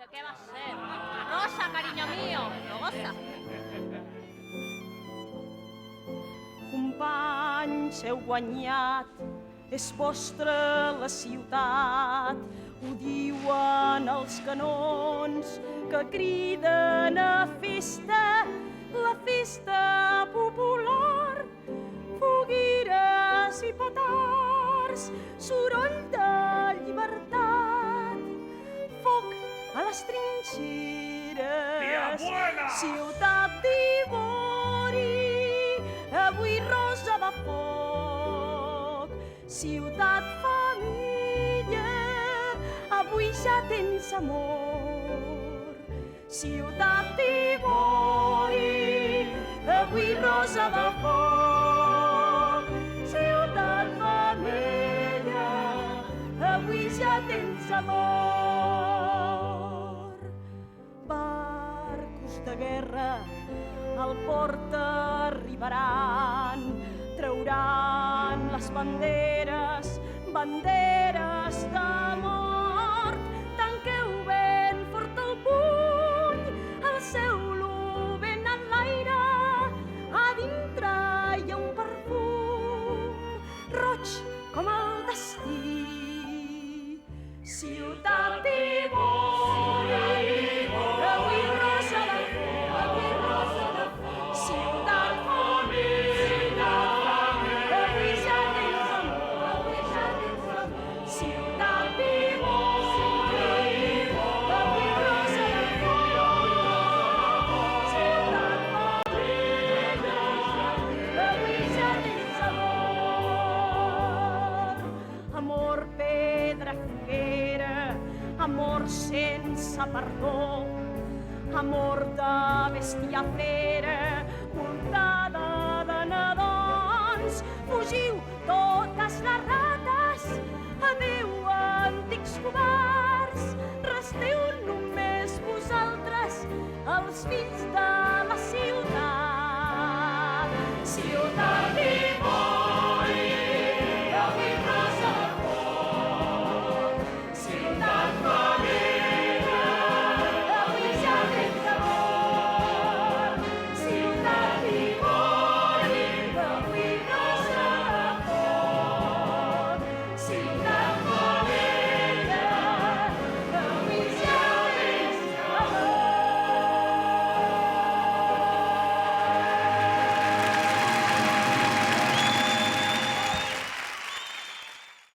¿De qué va a ser? Rosa, cariño mío, Rosa. Companys, heu guanyat, és vostra la ciutat, ho diuen els canons que criden a festa, la festa popular, fogueres i petards, soroll de llibertat, foc a les trinxeres, ciutat d'ivori, avui rosa de foc, ciutat família, avui ja tens amor. Ciutat d'ivori, avui rosa de foc, ciutat família, avui ja tens amor. Barcos de guerra al port arribaran, trauran les banderes, banderes de mort. Tanqueu ben fort el puny, alceu-lo ben en l'aire, a dintre hi ha un perfum roig com el destí. Ciutat d'ivori, avui rosa de foc, avui rosa de foc, ciutat família, avui ja tens amor, avui ja tens amor. Ciutat d'ivori, avui rosa de foc, ciutat família, avui ja tens amor. Amor, pedra, foguera, amor sense perdó, amor de bèstia fera, voltada de nadons. Fugiu totes les rates, adeu antics covards, resteu només vosaltres, els fills de